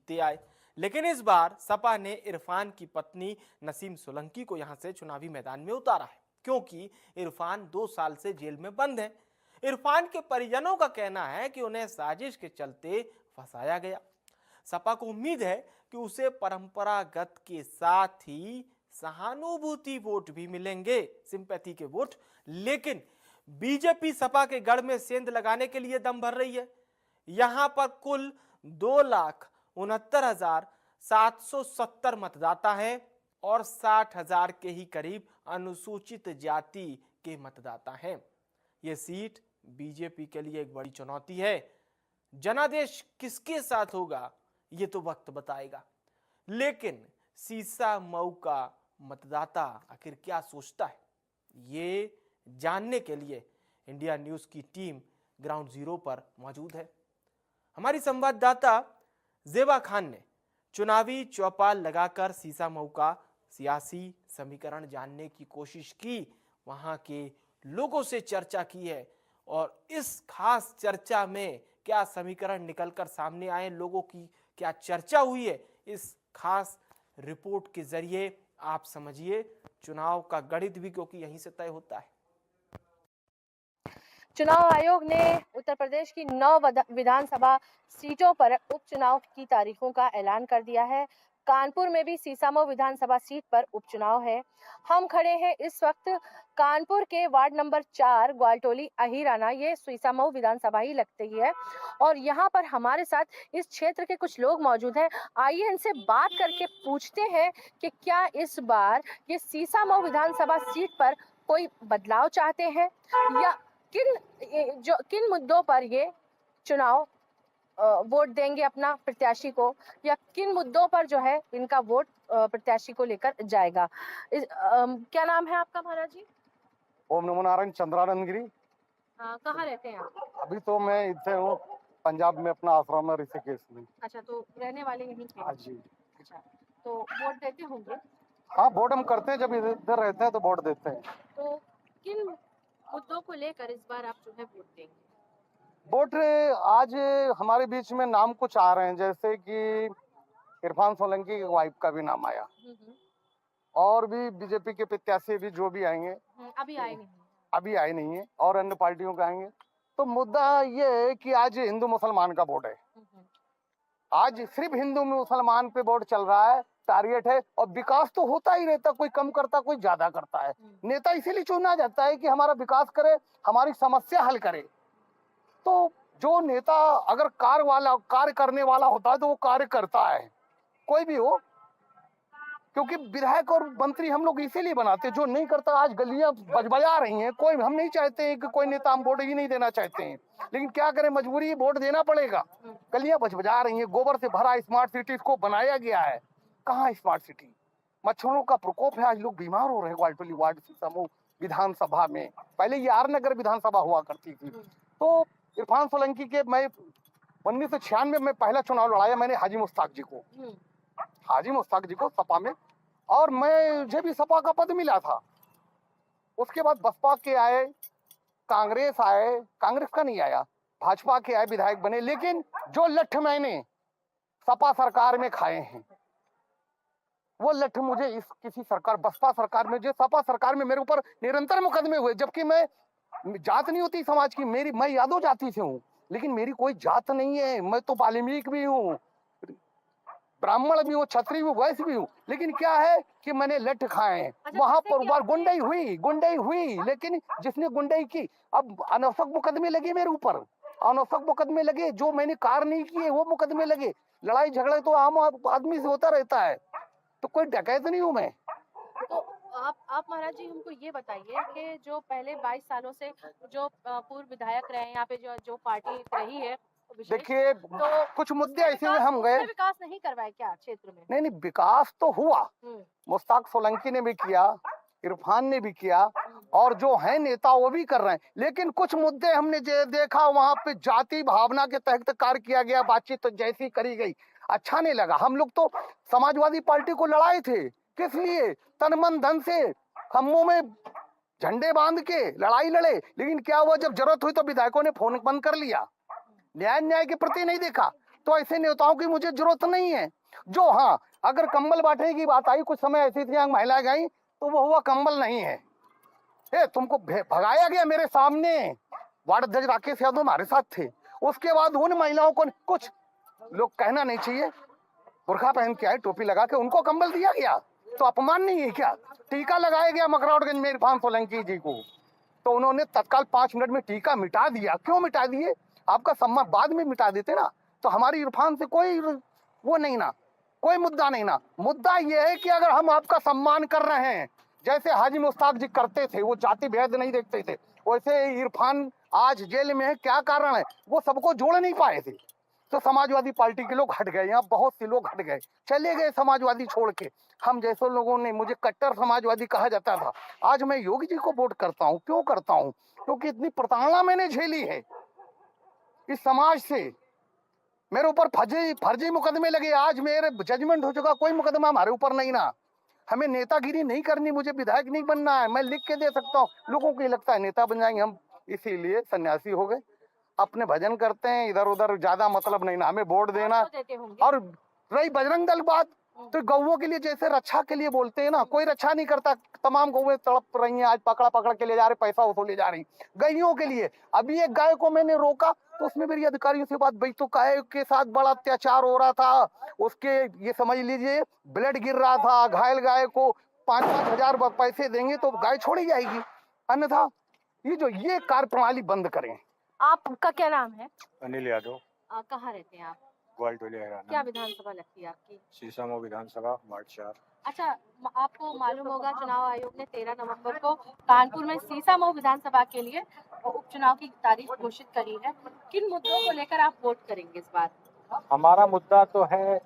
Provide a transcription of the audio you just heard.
जीतते आए। लेकिन इस बार सपा ने इरफान की पत्नी नसीम सोलंकी को यहां से चुनावी मैदान में उतारा है, क्योंकि इरफान 2 साल से जेल में बंद है। इरफान के परिजनों का कहना है कि उन्हें साजिश के चलते फंसाया गया। सपा को उम्मीद है कि उसे परंपरागत के साथ ही सहानुभूति वोट भी मिलेंगे, सिंपैथी के वोट। लेकिन बीजेपी सपा के गढ़ में सेंध लगाने के लिए दम भर रही है। यहां पर कुल 2,69,770 मतदाता हैं और 60,000 के ही करीब अनुसूचित जाति के मतदाता हैं। यह सीट बीजेपी के लिए एक बड़ी चुनौती है। जनादेश किसके साथ होगा ये तो वक्त बताएगा। लेकिन सीसामऊ का मतदाता आखिर क्या सोचता है, ये जानने के लिए इंडिया न्यूज की टीम ग्राउंड जीरो पर मौजूद है। हमारी संवाददाता जेबा खान ने चुनावी चौपाल लगाकर सीसामऊ का सियासी समीकरण जानने की कोशिश की, वहां के लोगों से चर्चा की है और इस खास चर्चा में क्या समीकरण निकलकर सामने आए, लोगों की क्या चर्चा हुई है, इस खास रिपोर्ट के जरिए आप समझिए चुनाव का गणित भी, क्योंकि यहीं से तय होता है। चुनाव आयोग ने उत्तर प्रदेश की 9 विधानसभा सीटों पर उपचुनाव की तारीखों का ऐलान कर दिया है। कानपुर में भी सीसामऊ विधानसभा सीट पर उपचुनाव है। हम खड़े हैं इस वक्त कानपुर के वार्ड नंबर 4 ग्वालटोली अहिराना, ये सीसामऊ विधानसभा ही लगती है और यहाँ पर हमारे साथ इस क्षेत्र के कुछ लोग मौजूद हैं। आइए इनसे बात करके पूछते हैं कि क्या इस बार ये सीसामऊ विधानसभा सीट पर कोई बदलाव चाहते हैं या किन मुद्दों पर ये चुनाव वोट देंगे अपना प्रत्याशी को, या किन मुद्दों पर जो है इनका वोट प्रत्याशी को लेकर जाएगा। क्या नाम है आपका महाराज जी? ओम नमो नारायण, चंद्रानंद गिरी। कहाँ रहते हैं आप? अभी तो मैं इधर हूँ पंजाब में, अपना आश्रम है ऋषिकेश में। अच्छा, तो रहने वाले यहीं के? हाँ जी। अच्छा, तो वोट देते होंगे? हाँ, वोट हम करते हैं, जब इधर रहते हैं तो वोट देते हैं। तो किन मुद्दों को लेकर इस बार आप जो है वोट देंगे? वोट आज हमारे बीच में नाम कुछ आ रहे हैं, जैसे कि इरफान सोलंकी की वाइफ का भी नाम आया और भी बीजेपी के प्रत्याशी भी जो भी आएंगे, अभी आए नहीं है और अन्य पार्टियों के आएंगे। तो मुद्दा ये है कि आज हिंदू मुसलमान का वोट है। आज सिर्फ हिंदू मुसलमान पे वोट चल रहा है, टारगेट है। और विकास तो होता ही रहता, कोई कम करता कोई ज्यादा करता है। नेता इसीलिए चुना जाता है कि हमारा विकास करे, हमारी समस्या हल करे। तो जो नेता अगर कार्य करने वाला होता है तो वो कार्य करता है, कोई भी हो। क्योंकि विधायक और मंत्री हम लोग इसीलिए बनाते हैं, जो नहीं करता आज गलियां बजबजा रही हैं। कोई हम नहीं चाहते हैं कि कोई नेता हम वोट ही नहीं देना चाहते हैं, लेकिन क्या करें, मजबूरी, वोट देना पड़ेगा। गलियां बजबजा रही हैं, गोबर से भरा स्मार्ट सिटी इसको बनाया गया है। कहाँ स्मार्ट सिटी? मच्छरों का प्रकोप है, आज लोग बीमार हो रहे हैं। ग्वालटोली वार्ड सीसामऊ विधानसभा में, पहले ये आर नगर विधानसभा हुआ करती थी। तो इरफान सोलंकी के, मैं 1996 में पहला चुनाव लड़ाया मैंने हाजी मुश्ताक जी को सपा में, और मुझे भी सपा का पद मिला था। उसके बाद बसपा के आए, कांग्रेस आए, कांग्रेस का नहीं आया, भाजपा के आए, विधायक बने। लेकिन जो लठ मैंने सपा सरकार में खाए हैं, वो लठ मुझे इस किसी सरकार, बसपा सरकार में, जो सपा सरकार में मेरे ऊपर निरंतर मुकदमे हुए। जबकि मैं जात नहीं होती समाज की, मैं यादव जाति से हूँ, लेकिन मेरी कोई जात नहीं है। मैं तो वाल्मीकि भी हूँ, ब्राह्मण भी हूँ, क्षत्रिय भी, वैश्य भी हूँ। लेकिन क्या है कि मैंने लठ खाए हैं। वहां पर गुंडाई हुई, लेकिन जिसने गुंडाई की, अब अनावश्यक मुकदमे लगे मेरे ऊपर, अनावश्यक मुकदमे लगे। जो मैंने कार्य नहीं किए वो मुकदमे लगे। लड़ाई झगड़ा तो आम आदमी से होता रहता है, तो कोई डकैत नहीं हूँ मैं। तो आप महाराज जी हमको ये बताइए कि जो पहले 22 सालों से जो पूर्व विधायक रहे यहाँ पे, जो पार्टी रही है, देखिए, तो कुछ मुद्दे ऐसे हुए, हम गए, विकास नहीं करवाए क्या क्षेत्र में? नहीं, विकास तो हुआ। मुश्ताक सोलंकी ने भी किया, इरफान ने भी किया, और जो है नेता वो भी कर रहे हैं। लेकिन कुछ मुद्दे हमने देखा, वहां पे जाति भावना के तहत कार्य किया गया, बातचीत तो जैसी करी गई, अच्छा नहीं लगा। हम लोग तो समाजवादी पार्टी को लड़ाए थे, किस लिए? तन मन धन से, खम्भों में झंडे बांध के लड़ाई लड़े। लेकिन क्या हुआ, जब जरूरत हुई तो विधायकों ने फोन बंद कर लिया, न्याय के प्रति नहीं देखा। तो ऐसे नेताओं की मुझे जरूरत नहीं है। जो हाँ, अगर कंबल बांटने की बात आई, कुछ समय ऐसी थी महिलाएं गई, तो वो हुआ कंबल नहीं है। तुमको भगाया गया मेरे सामने, वार्ड अध्यक्ष राकेश यादव हमारे साथ थे। उसके बाद उन महिलाओं को, कुछ लोग कहना नहीं चाहिए, बुर्खा पहन के आए, टोपी लगा के, उनको कंबल दिया गया, तो अपमान नहीं है क्या? टीका लगाया गया मकरौड़गंज में इरफान सोलंकी जी को, तो उन्होंने तत्काल 5 मिनट में टीका मिटा दिया। क्यों मिटा दिए? आपका सम्मान बाद में मिटा देते ना, तो हमारी इरफान से कोई वो नहीं ना, कोई मुद्दा नहीं ना। मुद्दा ये है कि अगर हम आपका सम्मान कर रहे हैं, जैसे हाजी मुश्ताक जी करते थे, वो जाति भेद नहीं देखते थे, वैसे इरफान आज जेल में है, क्या कारण है? वो सबको जोड़ नहीं पाए थे, तो समाजवादी पार्टी के लोग हट गए। यहाँ बहुत से लोग हट गए, चले गए समाजवादी छोड़ के। हम जैसे लोगों ने, मुझे कट्टर समाजवादी कहा जाता था, आज मैं योगी जी को वोट करता हूँ। क्यों करता हूँ? क्योंकि इतनी प्रताड़ना मैंने झेली है इस समाज से। मेरे ऊपर फर्जी मुकदमे लगे, आज मेरे जजमेंट हो चुका, कोई मुकदमा हमारे ऊपर नहीं ना। हमें नेतागिरी नहीं करनी, मुझे विधायक नहीं बनना है, मैं लिख के दे सकता हूँ। लोगों को ये लगता है नेता बन जाएंगे हम, इसीलिए सन्यासी हो गए, अपने भजन करते हैं, इधर उधर ज्यादा मतलब नहीं ना, हमें वोट देना। और रही बजरंग दल बात, तो गौओं के लिए जैसे रक्षा के लिए बोलते हैं ना, कोई रक्षा नहीं करता, तमाम गौएं तड़प रही हैं, आज पकड़ के ले जा रहे, पैसा वसूले जा रही गायों के लिए। अभी एक गाय को मैंने रोका, तो उसमें मेरी अधिकारियों से बात, भाई तो गाय के साथ बड़ा अत्याचार हो रहा था, उसके ये समझ लीजिए ब्लड गिर रहा था, घायल गाय को 5-5 हजार पैसे देंगे तो गाय छोड़ी जाएगी, अन्यथा ये कार्य प्रणाली बंद करें। आपका क्या नाम है? अनिल यादव, कहाँ रहते हैं आप? ग्वालटोली क्या हरियाणा। विधानसभा लगती है आपकी? सीसामऊ विधानसभा वार्ड 4। अच्छा, आपको मालूम होगा चुनाव आयोग ने 13 नवंबर को कानपुर में सीसामऊ विधानसभा के लिए उपचुनाव की तारीख घोषित करी है। किन मुद्दों को लेकर आप वोट करेंगे इस बार? हमारा मुद्दा तो है